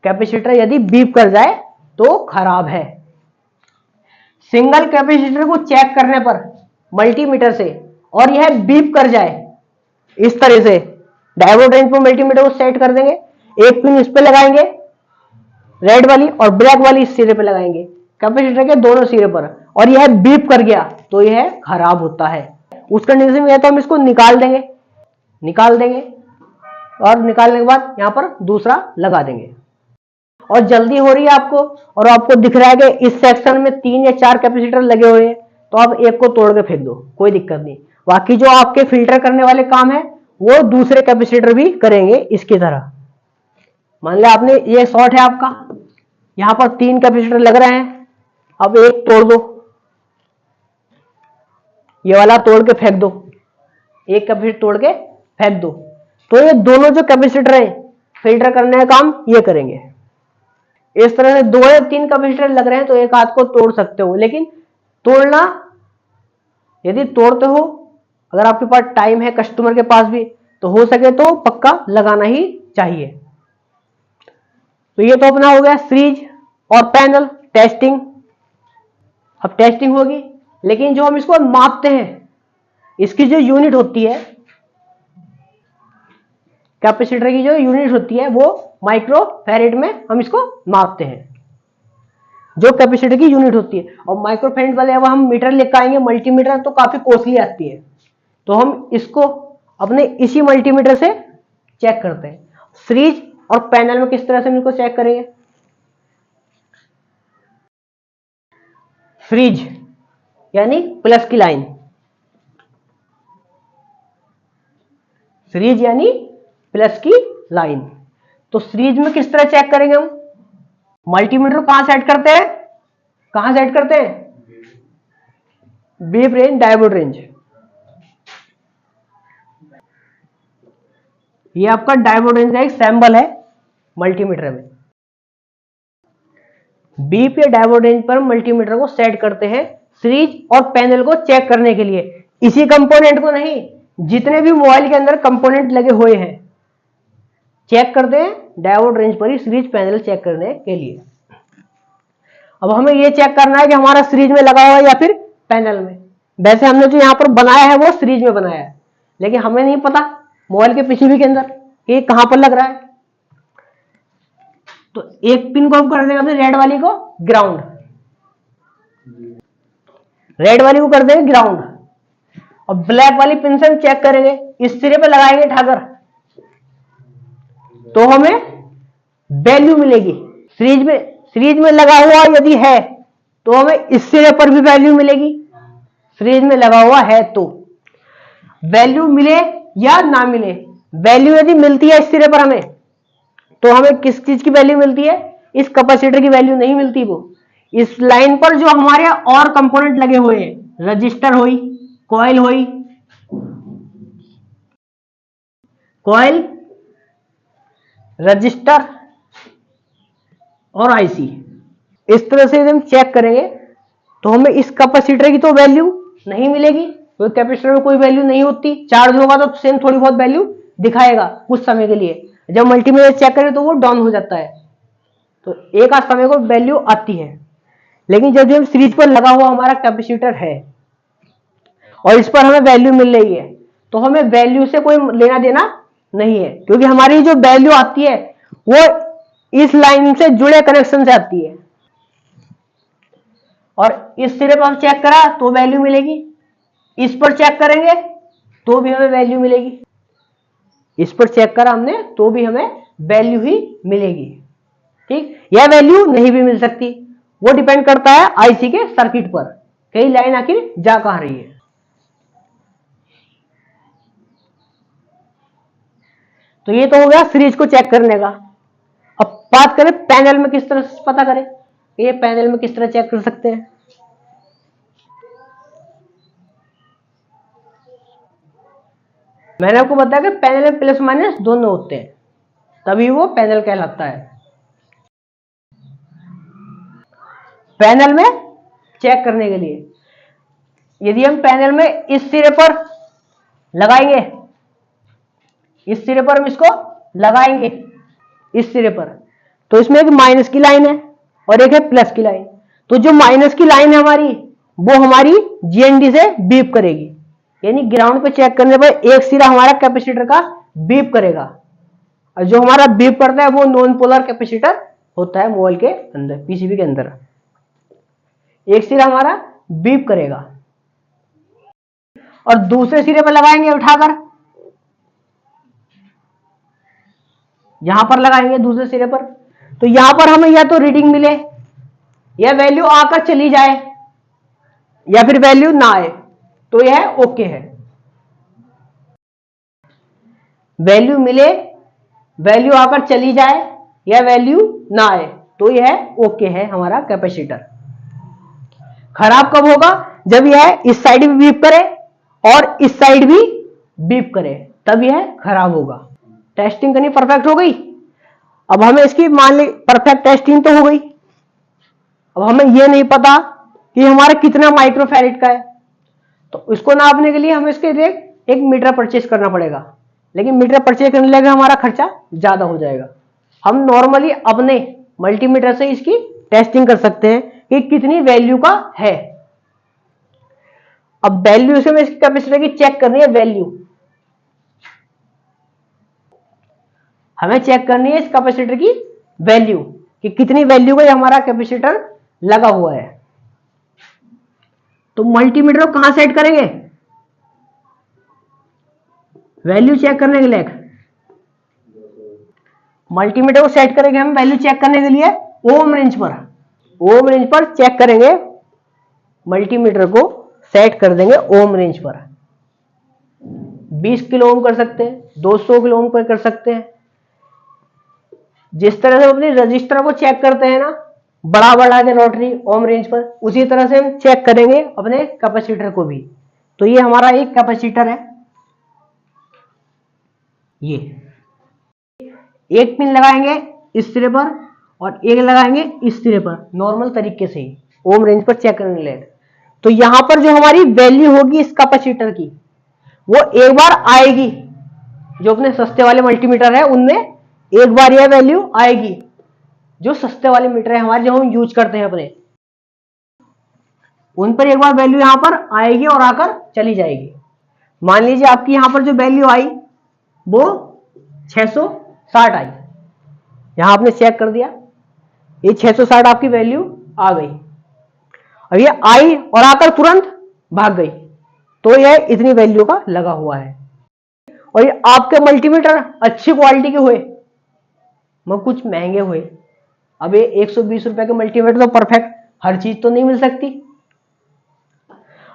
कैपेसिटर यदि बीप कर जाए तो खराब है। सिंगल कैपेसिटर को चेक करने पर मल्टीमीटर से, और यह बीप कर जाए, इस तरह से डायोड रेंज पर मल्टीमीटर को सेट कर देंगे, एक पिन इस पे लगाएंगे रेड वाली, और ब्लैक वाली इस सिरे पे लगाएंगे, कैपेसिटर के दोनों सिरे पर, और यह बीप कर गया तो यह खराब होता है। उस कंडीशन में तो हम इसको निकाल देंगे, और निकालने के बाद यहां पर दूसरा लगा देंगे। और जल्दी हो रही है आपको, और आपको दिख रहा है कि इस सेक्शन में 3 या 4 कैपेसिटर लगे हुए हैं, तो आप एक को तोड़ के फेंक दो, कोई दिक्कत नहीं। बाकी जो आपके फिल्टर करने वाले काम है वो दूसरे कैपेसिटर भी करेंगे इसकी तरह। मान लिया आपने, ये शॉर्ट है आपका, यहां पर 3 कैपेसिटर लग रहे हैं, अब एक तोड़ दो, ये वाला तोड़ के फेंक दो, एक कैपेसिटर तोड़ के फेंक दो, तो ये दोनों जो कैपेसिटर है फिल्टर करने का काम ये करेंगे। इस तरह से 2 या 3 कैपेसिटर लग रहे हैं तो एक हाथ को तोड़ सकते हो, लेकिन तोड़ना, यदि तोड़ते हो, अगर आपके पास टाइम है, कस्टमर के पास भी, तो हो सके तो पक्का लगाना ही चाहिए। तो ये तो अपना हो गया सीरीज और पैनल टेस्टिंग। अब टेस्टिंग होगी, लेकिन जो हम इसको मापते हैं, इसकी जो यूनिट होती है, कैपेसिटर की जो यूनिट होती है वो माइक्रो फैरेड में हम इसको मापते हैं, जो कैपेसिटर की यूनिट होती है। और माइक्रो फैरेड वाले अब हम मीटर लेकर आएंगे, मल्टीमीटर तो काफी कॉस्टली आती है, तो हम इसको अपने इसी मल्टीमीटर से चेक करते हैं। सीरीज और पैनल में किस तरह से हम इनको चेक करेंगे। सीरीज यानी प्लस की लाइन, सीरीज यानी प्लस की लाइन। तो सीरीज में किस तरह चेक करेंगे हम, मल्टीमीटर कहां सेट करते हैं, कहां सेट करते हैं, बीप रेंज, डायोड रेंज। ये आपका डायोड रेंज का एक सैंबल है मल्टीमीटर में। बीप या डायोड रेंज पर मल्टीमीटर को सेट करते हैं सीरीज और पैनल को चेक करने के लिए। इसी कंपोनेंट को नहीं, जितने भी मोबाइल के अंदर कंपोनेंट लगे हुए हैं चेक करते हैं डायोड रेंज पर ही, सीरीज पैनल चेक करने के लिए। अब हमें यह चेक करना है कि हमारा सीरीज में लगा हुआ है या फिर पैनल में। वैसे हमने जो यहां पर बनाया है वो सीरीज में बनाया है, लेकिन हमें नहीं पता मोबाइल के पीसीबी के अंदर कि कहां पर लग रहा है। तो एक पिन को हम कर देंगे अपने रेड वाली को ग्राउंड, रेड वाली को कर देंगे ग्राउंड, और ब्लैक वाली पिन से हम चेक करेंगे, इस सिरे पे लगाएंगे ठाकर तो हमें वैल्यू मिलेगी। सीरीज में लगा हुआ यदि है तो हमें इस सिरे पर भी वैल्यू मिलेगी, सीरीज में लगा हुआ है तो। वैल्यू मिले या ना मिले, वैल्यू यदि मिलती है इस सिरे पर हमें, तो हमें किस चीज की वैल्यू मिलती है, इस कैपेसिटर की वैल्यू नहीं मिलती। वो इस लाइन पर जो हमारे और कंपोनेंट लगे हुए हैं, रजिस्टर हुई, कॉइल हुई, कॉइल, रजिस्टर और आईसी, इस तरह से हम चेक करेंगे तो हमें इस कैपेसिटर की तो वैल्यू नहीं मिलेगी, क्योंकि कैपेसिटर में कोई वैल्यू नहीं होती। चार्ज होगा तो सेम थोड़ी बहुत वैल्यू दिखाएगा कुछ समय के लिए, जब मल्टीमीटर चेक करें तो वो डाउन हो जाता है, तो एक आध समय को वैल्यू आती है। लेकिन जब हम सीरीज पर लगा हुआ हमारा कैपेसिटर है और इस पर हमें वैल्यू मिल रही है, तो हमें वैल्यू से कोई लेना देना नहीं है, क्योंकि हमारी जो वैल्यू आती है वो इस लाइन से जुड़े कनेक्शन से आती है। और इस सिरे पर हम चेक करा तो वैल्यू मिलेगी, इस पर चेक करेंगे तो भी हमें वैल्यू मिलेगी, इस पर चेक करा हमने तो भी हमें वैल्यू ही मिलेगी। ठीक, यह वैल्यू नहीं भी मिल सकती, वो डिपेंड करता है आईसी के सर्किट पर, कई लाइन आखिर जा कहां रही है। तो ये तो हो गया सीरीज को चेक करने का। अब बात करें पैनल में किस तरह से पता करें, ये पैनल में किस तरह चेक कर सकते हैं। मैंने आपको बताया कि पैनल में प्लस माइनस दोनों होते हैं, तभी वो पैनल कहलाता है। पैनल में चेक करने के लिए यदि हम पैनल में इस सिरे पर लगाएंगे, इस सिरे पर हम इसको लगाएंगे, इस सिरे पर, तो इसमें एक माइनस की लाइन है और एक है प्लस की लाइन। तो जो माइनस की लाइन है हमारी, वो हमारी जीएनडी से बीप करेगी, यानी ग्राउंड पे चेक करने पर एक सिरा हमारा कैपेसिटर का बीप करेगा, और जो हमारा बीप करता है वो नॉन पोलर कैपेसिटर होता है मोबाइल के अंदर, पीसीबी के अंदर एक सिरा हमारा बीप करेगा। और दूसरे सिरे पर लगाएंगे उठाकर, यहां पर लगाएंगे दूसरे सिरे पर, तो यहां पर हमें या तो रीडिंग मिले या वैल्यू आकर चली जाए या फिर वैल्यू ना आए, तो यह ओके है। वैल्यू मिले, वैल्यू आकर चली जाए या वैल्यू ना आए, तो यह ओके है हमारा कैपेसिटर। खराब कब होगा, जब यह इस साइड भी बीप करे और इस साइड भी बीप करे, तब यह खराब होगा। टेस्टिंग करनी परफेक्ट हो गई। अब हमें इसकी मान ली परफेक्ट टेस्टिंग तो हो गई, अब हमें यह नहीं पता कि हमारा कितना माइक्रोफैरेड का है, तो इसको नापने के लिए हमें इसके लिए एक मीटर परचेज करना पड़ेगा, लेकिन मीटर परचेज करने लगे हमारा खर्चा ज्यादा हो जाएगा। हम नॉर्मली अपने मल्टीमीटर से इसकी टेस्टिंग कर सकते हैं कि कितनी वैल्यू का है। अब वैल्यू से हमें इसकी कैपेसिटर की चेक करनी है, वैल्यू हमें चेक करनी है इस कैपेसिटर की वैल्यू, कि कितनी वैल्यू का हमारा कैपेसिटर लगा हुआ है। तो मल्टीमीटर को कहां सेट करेंगे, वैल्यू चेक करने के लिए मल्टीमीटर को सेट करेंगे हम वैल्यू चेक करने के लिए ओम रेंज पर। ओम रेंज पर चेक करेंगे, मल्टीमीटर को सेट कर देंगे ओम रेंज पर। 20 किलो ओम कर सकते हैं, 200 किलो ओम पर कर सकते हैं। जिस तरह से हम अपने रजिस्टर को चेक करते हैं ना, बढ़ा के रोटरी ओम रेंज पर, उसी तरह से हम चेक करेंगे अपने कैपेसिटर को भी। तो ये हमारा एक कैपेसिटर है, ये एक पिन लगाएंगे इस सिरे पर और एक लगाएंगे इस सिरे पर, नॉर्मल तरीके से ही ओम रेंज पर चेक करने के लिए। तो यहां पर जो हमारी वैल्यू होगी इस कैपेसिटर की, वो एक बार आएगी। जो अपने सस्ते वाले मल्टीमीटर है उनमें एक बार यह वैल्यू आएगी। जो सस्ते वाले मीटर है हमारे, जो हम यूज करते हैं अपने, उन पर एक बार वैल्यू यहां पर आएगी और आकर चली जाएगी। मान लीजिए आपकी यहां पर जो वैल्यू आई वो 660 आई, यहां आपने चेक कर दिया, ये 660 आपकी वैल्यू आ गई। अब ये आई और आकर तुरंत भाग गई, तो यह इतनी वैल्यू का लगा हुआ है। और ये आपके मल्टीमीटर अच्छी क्वालिटी के हुए, मगर कुछ महंगे हुए। अब ये 120 रुपए के मल्टीमीटर तो परफेक्ट हर चीज तो नहीं मिल सकती।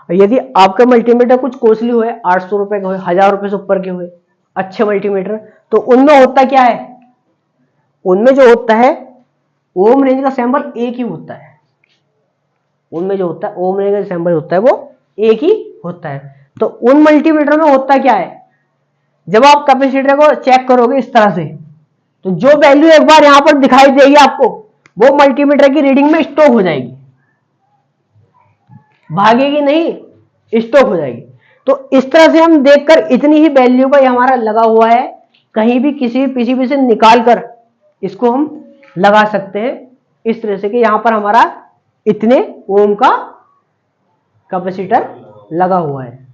यदि आपके मल्टीमीटर कुछ कॉस्टली हुए, 800 रुपए के हुए, 1000 रुपए से ऊपर के हुए अच्छे मल्टीमीटर, तो उनमें होता क्या है, उनमें जो होता है ओम रेंज का सैंपल एक ही होता है। उनमें जो होता है ओम रेंज का सैंपल होता है वो एक ही होता है। तो उन मल्टीमीटर में होता क्या है, जब आप कैपेसिटर को चेक करोगे इस तरह से, तो जो वैल्यू एक बार यहां पर दिखाई देगी आपको, वो मल्टीमीटर की रीडिंग में स्टॉक हो जाएगी, भागेगी नहीं, स्टॉक हो जाएगी। तो इस तरह से हम देखकर इतनी ही वैल्यू का हमारा लगा हुआ है, कहीं भी किसी भी पीसीबी से निकाल कर इसको हम लगा सकते हैं इस तरह से कि यहां पर हमारा इतने ओम का कैपेसिटर लगा हुआ है।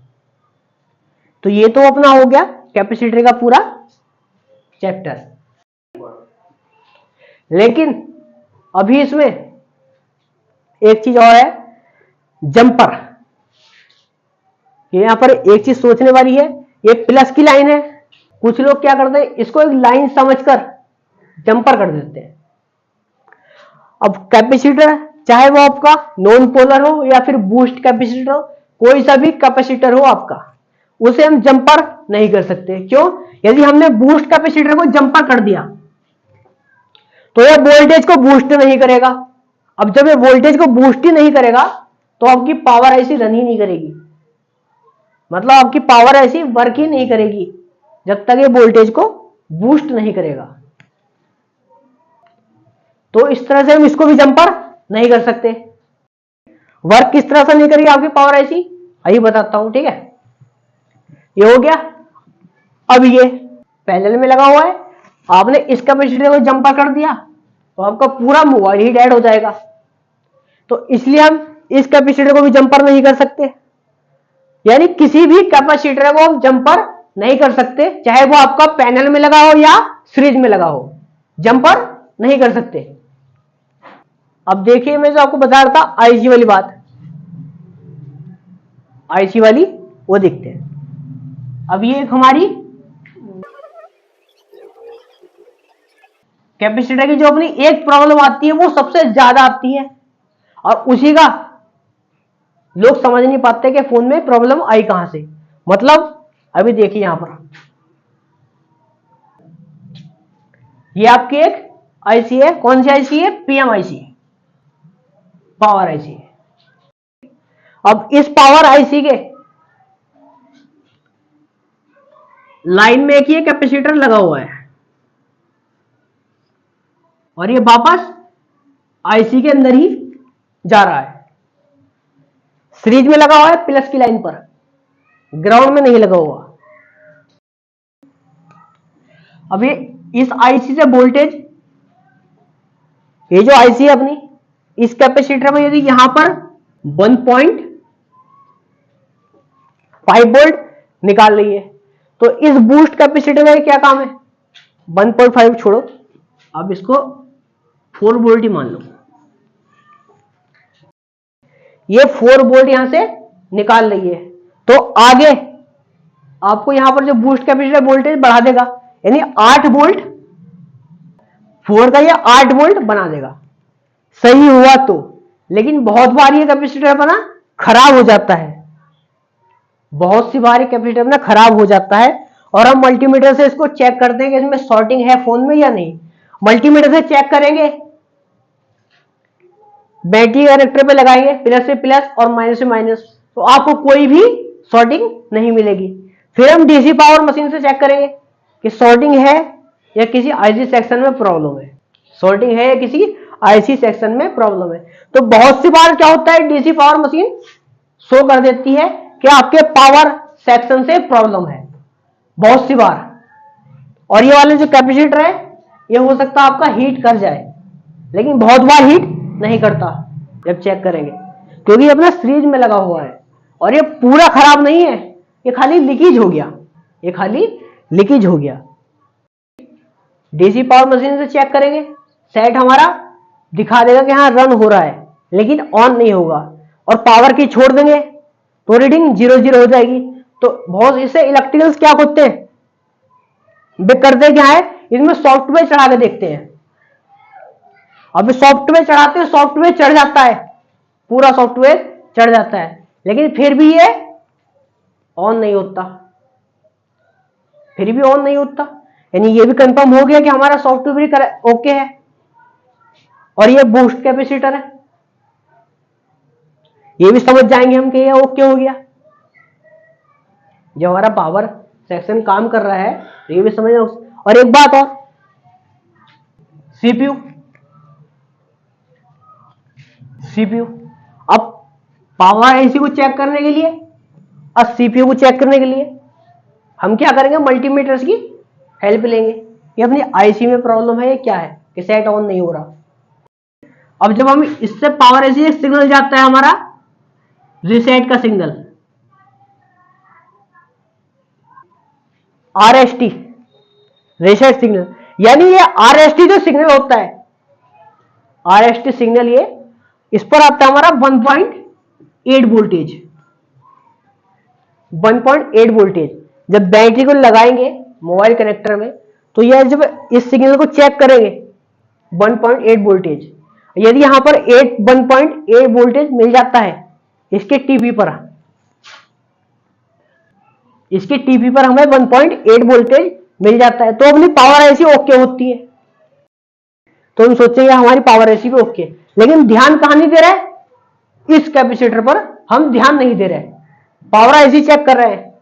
तो ये तो अपना हो गया कैपेसिटर का पूरा चैप्टर। लेकिन अभी इसमें एक चीज और है, जंपर। यहां पर एक चीज सोचने वाली है, ये प्लस की लाइन है, कुछ लोग क्या करते हैं इसको एक लाइन समझकर जंपर कर देते हैं। अब कैपेसिटर चाहे वो आपका नॉन पोलर हो या फिर बूस्ट कैपेसिटर हो, कोई सा भी कैपेसिटर हो आपका, उसे हम जंपर नहीं कर सकते। क्यों? यदि हमने बूस्ट कैपेसिटर को जंपर कर दिया तो यह वोल्टेज को बूस्ट नहीं करेगा। अब जब ये वोल्टेज को बूस्ट ही नहीं करेगा तो आपकी पावर ऐसी रन ही नहीं करेगी, मतलब आपकी पावर ऐसी वर्क ही नहीं करेगी जब तक ये वोल्टेज को बूस्ट नहीं करेगा। तो इस तरह से हम इसको भी जंपर नहीं कर सकते। वर्क किस तरह से नहीं करेगी आपकी पावर ऐसी, यही बताता हूं, ठीक है। ये हो गया। अब ये पैरेलल में लगा हुआ है, आपने इस कैपेसिटर को जंपर कर दिया तो आपका पूरा मोबाइल ही डेड हो जाएगा। तो इसलिए हम इस कैपेसिटर को भी जंपर नहीं कर सकते, यानी किसी भी कैपेसिटर को हम जंपर नहीं कर सकते, चाहे वो आपका पैनल में लगा हो या सीरीज में लगा हो, जंपर नहीं कर सकते। अब देखिए मैं जो आपको बता रहा था आईसी वाली बात, आईसी वाली वो देखते हैं। अब ये एक हमारी कैपेसिटर की जो अपनी एक प्रॉब्लम आती है वो सबसे ज्यादा आती है, और उसी का लोग समझ नहीं पाते कि फोन में प्रॉब्लम आई कहां से। मतलब अभी देखिए यहां पर ये आपकी एक आईसी है, कौन सी आईसी है, पीएम आईसी, पावर आईसी। अब इस पावर आईसी के लाइन में एक ये कैपेसिटर लगा हुआ है और ये वापस आईसी के अंदर ही जा रहा है। सीरीज में लगा हुआ है प्लस की लाइन पर, ग्राउंड में नहीं लगा हुआ। अब ये इस आईसी से वोल्टेज, ये जो आईसी है अपनी, इस कैपेसिटर में यदि यहां पर 1.5 वोल्ट निकाल रही है, तो इस बूस्ट कैपेसिटर का क्या काम है, 1.5 छोड़ो, अब इसको 4 वोल्ट ही मान लो। ये 4 वोल्ट यहां से निकाल रही है, तो आगे आपको यहां पर जो बूस्ट कैपेसिटर वोल्टेज बढ़ा देगा, यानी 8 वोल्ट 4 का ये 8 वोल्ट बना देगा, सही हुआ तो। लेकिन बहुत बार ये कैपेसिटर अपना खराब हो जाता है, बहुत सी बार कैपेसिटर अपना खराब हो जाता है, और हम मल्टीमीटर से इसको चेक करते हैं कि इसमें शॉर्टिंग है फोन में या नहीं। मल्टीमीटर से चेक करेंगे, बैटरी कनेक्टर पे लगाएंगे, प्लस से प्लस और माइनस से माइनस, तो आपको कोई भी शॉर्टिंग नहीं मिलेगी। फिर हम डीसी पावर मशीन से चेक करेंगे कि शॉर्टिंग है या किसी आईसी सेक्शन में प्रॉब्लम है, शॉर्टिंग है या किसी आईसी सेक्शन में प्रॉब्लम है। तो बहुत सी बार क्या होता है, डीसी पावर मशीन शो कर देती है कि आपके पावर सेक्शन से प्रॉब्लम है, बहुत सी बार। और ये वाले जो कैपेसिटर है, ये हो सकता है आपका हीट कर जाए, लेकिन बहुत बार हीट नहीं करता जब चेक करेंगे, क्योंकि ये अपना सीरीज में लगा हुआ है। और ये पूरा खराब नहीं है, ये खाली लीकेज हो गया, ये खाली लीकेज हो गया। डीसी पावर मशीन से चेक करेंगे, सेट हमारा दिखा देगा कि हाँ रन हो रहा है, लेकिन ऑन नहीं होगा। और पावर की छोड़ देंगे तो रीडिंग 0 हो जाएगी। तो बहुत इससे इलेक्ट्रिकल्स क्या होते हैं, वे करते क्या है, इसमें सॉफ्टवेयर चढ़ा के देखते हैं। अब सॉफ्टवेयर चढ़ाते हैं, सॉफ्टवेयर चढ़ जाता है, पूरा सॉफ्टवेयर चढ़ जाता है, लेकिन फिर भी ये ऑन नहीं होता, फिर भी ऑन नहीं होता। यानी ये भी कंफर्म हो गया कि हमारा सॉफ्टवेयर ओके है। और ये बूस्ट कैपेसिटर है, ये भी समझ जाएंगे हम कि ये ओके हो गया। जो हमारा पावर सेक्शन काम कर रहा है, तो ये भी समझ। और एक बात और, सीपीयू सीपीयू अब पावर आईसी को चेक करने के लिए और सीपीयू को चेक करने के लिए हम क्या करेंगे, मल्टीमीटर्स की हेल्प लेंगे कि अपनी आईसी में प्रॉब्लम है, ये क्या है कि सेट ऑन नहीं हो रहा। अब जब हम इससे पावर आईसी एक सिग्नल जाता है हमारा, रीसेट का सिग्नल, आरएसटी रीसेट सिग्नल। यानी ये आरएसटी जो सिग्नल होता है, आरएसटी सिग्नल, ये इस पर आता है हमारा 1.8 वोल्टेज, 1.8 वोल्टेज। जब बैटरी को लगाएंगे मोबाइल कनेक्टर में, तो यह जब इस सिग्नल को चेक करेंगे 1.8 वोल्टेज, यदि यहां पर 1.8 वोल्टेज मिल जाता है इसके टीपी पर, इसके टीपी पर हमें 1.8 वोल्टेज मिल जाता है, तो अपनी पावर आईसी ओके होती है। तो हम सोचेंगे हमारी पावर आईसी भी ओके, लेकिन ध्यान कहां नहीं दे रहे, इस कैपेसिटर पर हम ध्यान नहीं दे रहे, पावर आईसी चेक कर रहे हैं,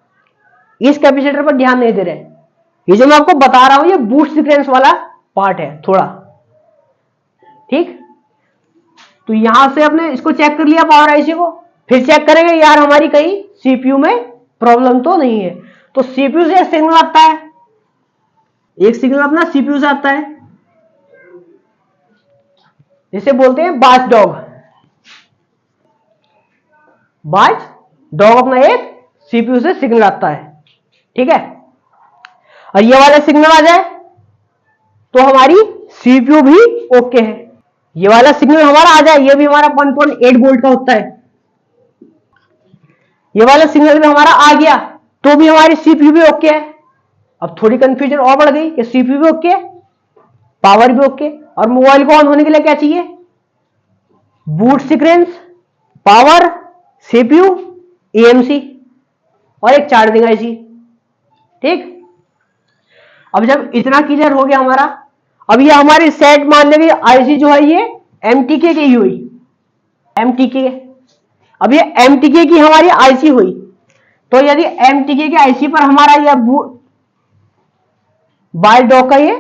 इस कैपेसिटर पर ध्यान नहीं दे रहे। ये जो मैं आपको बता रहा हूं, ये बूस्ट सीक्वेंस वाला पार्ट है थोड़ा, ठीक। तो यहां से आपने इसको चेक कर लिया पावर आईसी को, फिर चेक करेंगे यार हमारी कहीं सीपीयू में प्रॉब्लम तो नहीं है। तो सीपीयू से एक सिग्नल आता है, एक सिग्नल अपना सीपीयू से आता है, जिसे बोलते हैं बाच डॉग। बाच डॉग अपना एक सीपीयू से सिग्नल आता है, ठीक है। और ये वाला सिग्नल आ जाए तो हमारी सीपीयू भी ओके है। ये वाला सिग्नल हमारा आ जाए, ये भी हमारा 1.8 वोल्ट का होता है, ये वाला सिग्नल भी हमारा आ गया तो भी हमारी सीपीयू भी ओके है। अब थोड़ी कंफ्यूजन और बढ़ गई कि सीपीयू भी ओके, पावर भी ओके, और मोबाइल को ऑन होने के लिए क्या चाहिए, boot sequence, power, CPU, AMC और एक चार्जिंग आईसी, ठीक। अब जब इतना क्लियर हो गया हमारा, अब ये हमारी सेट मान लेंगे आईसी जो है ये एमटीके की हुई, एमटीके। अब ये एमटीके की हमारी आईसी हुई, तो यदि एमटीके की आईसी पर हमारा ये बाय डॉग का ये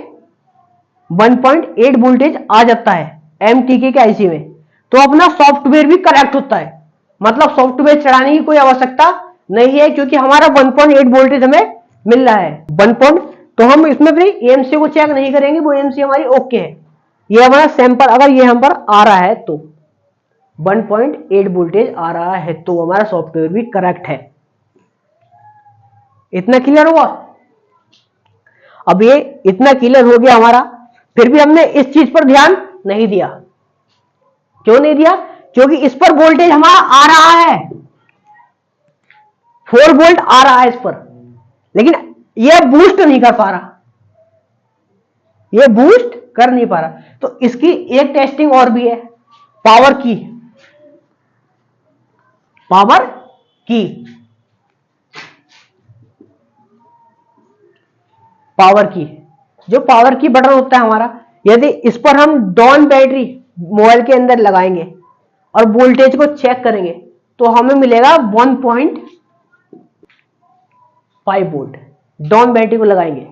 1.8 वोल्टेज आ जाता है एमटीके के आईसी में, तो अपना सॉफ्टवेयर भी करेक्ट होता है। मतलब सॉफ्टवेयर चढ़ाने की कोई आवश्यकता नहीं है, क्योंकि हमारा 1.8 वोल्टेज हमें मिल रहा है। तो हम इसमें भी एएमसी को चेक नहीं करेंगे, वो एएमसी हमारी ओके है। ये हमारा सैंपल अगर ये हम पर आ रहा है तो 1.8 वोल्टेज आ रहा है, तो हमारा सॉफ्टवेयर भी करेक्ट है। इतना क्लियर हुआ। अब ये इतना क्लियर हो गया हमारा, फिर भी हमने इस चीज पर ध्यान नहीं दिया। क्यों नहीं दिया? क्योंकि इस पर वोल्टेज हमारा आ रहा है, 4 वोल्ट आ रहा है इस पर, लेकिन यह बूस्ट नहीं कर पा रहा। ये बूस्ट कर नहीं पा रहा। तो इसकी एक टेस्टिंग और भी है, पावर की। पावर की, पावर की, जो पावर की बटन होता है हमारा, यदि इस पर हम डाउन बैटरी मोबाइल के अंदर लगाएंगे और वोल्टेज को चेक करेंगे तो हमें मिलेगा 1.5 वोल्ट। डाउन बैटरी को लगाएंगे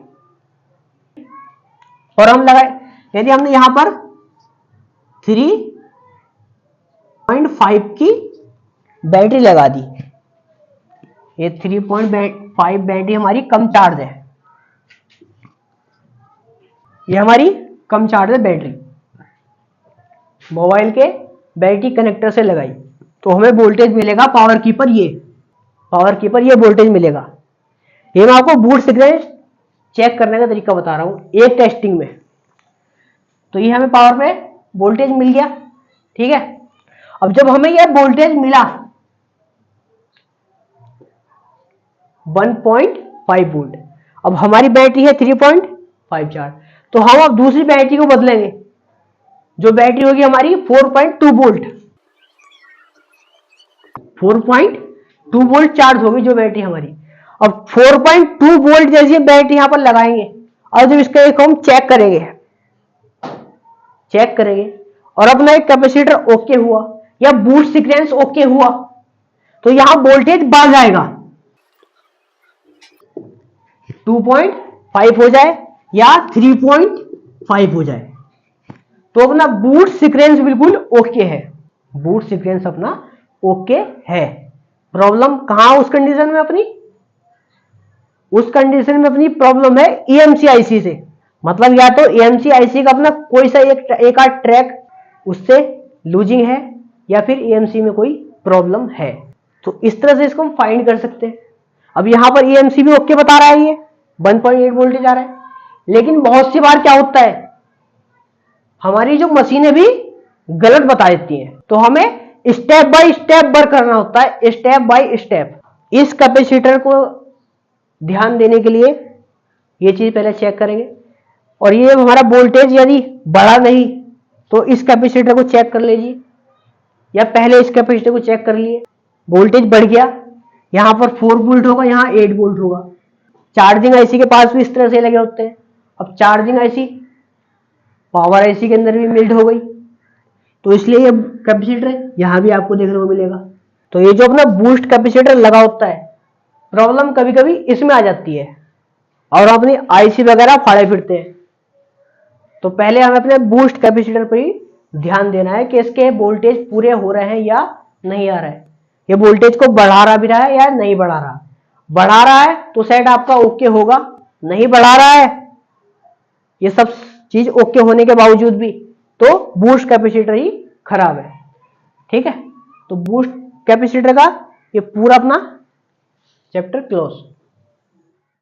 और हम लगाए, यदि हमने यहां पर 3.5 की बैटरी लगा दी, ये 3.5 बैटरी हमारी कम चार्ज है, ये हमारी कम चार्ज है बैटरी, मोबाइल के बैटरी कनेक्टर से लगाई तो हमें वोल्टेज मिलेगा पावर की पर, ये पावर की पर ये वोल्टेज मिलेगा। ये मैं आपको बूट सिग्नल चेक करने का तरीका बता रहा हूं एक टेस्टिंग में। तो ये हमें पावर पे वोल्टेज मिल गया, ठीक है। अब जब हमें यह वोल्टेज मिला 1.5 वोल्ट, अब हमारी बैटरी है 3.54, तो हम अब दूसरी बैटरी को बदलेंगे, जो बैटरी होगी हमारी 4.2 वोल्ट, 4.2 वोल्ट चार्ज होगी जो बैटरी हमारी। अब 4.2 वोल्ट जैसी बैटरी यहां पर लगाएंगे और जब इसका एक हम चेक करेंगे और अपना एक कैपेसिटर ओके हुआ या बूस्ट सीक्वेंस ओके हुआ तो यहां वोल्टेज बढ़ जाएगा, 2.5 हो जाए या 3.5 हो जाए, तो अपना बूट सीक्वेंस बिल्कुल ओके है, बूट सीक्वेंस अपना ओके है। प्रॉब्लम कहां उस कंडीशन में अपनी, उस कंडीशन में अपनी प्रॉब्लम है ईएमसी आईसी से, मतलब या तो ईएमसी आईसी का अपना कोई सा एक आध ट्रैक उससे लूजिंग है या फिर ईएमसी में कोई प्रॉब्लम है। तो इस तरह से इसको हम फाइंड कर सकते हैं। अब यहां पर ईएमसी भी ओके बता रहा है, ये 1.8 वोल्टेज आ रहा है, लेकिन बहुत सी बार क्या होता है हमारी जो मशीनें भी गलत बता देती हैं, तो हमें स्टेप बाय स्टेप वर्क करना होता है, स्टेप बाय स्टेप। इस कैपेसिटर को ध्यान देने के लिए ये चीज पहले चेक करेंगे, और ये हमारा वोल्टेज यदि बढ़ा नहीं तो इस कैपेसिटर को चेक कर लीजिए, या पहले इस कैपेसिटर को चेक कर लिए, वोल्टेज बढ़ गया, यहां पर 4 वोल्ट होगा, यहां 8 वोल्ट होगा। चार्जिंग आईसी के पास भी इस तरह से लगे होते हैं। अब चार्जिंग आईसी पावर आईसी के अंदर भी मिल्ड हो गई, तो इसलिए ये कैपेसिटर यहां भी आपको देखने को मिलेगा। तो ये जो अपना बूस्ट कैपेसिटर लगा होता है, प्रॉब्लम कभी कभी इसमें आ जाती है और अपनी आईसी वगैरह फाड़े फिरते हैं। तो पहले हमें अपने बूस्ट कैपेसिटर पर ही ध्यान देना है कि इसके वोल्टेज पूरे हो रहे हैं या नहीं आ रहा है, ये वोल्टेज को बढ़ा रहा भी रहा है या नहीं बढ़ा रहा। बढ़ा रहा है तो सेट आपका ओके होगा, नहीं बढ़ा रहा है ये सब चीज ओके होने के बावजूद भी तो बूस्ट कैपेसिटर ही खराब है, ठीक है। तो बूस्ट कैपेसिटर का ये पूरा अपना चैप्टर क्लोज।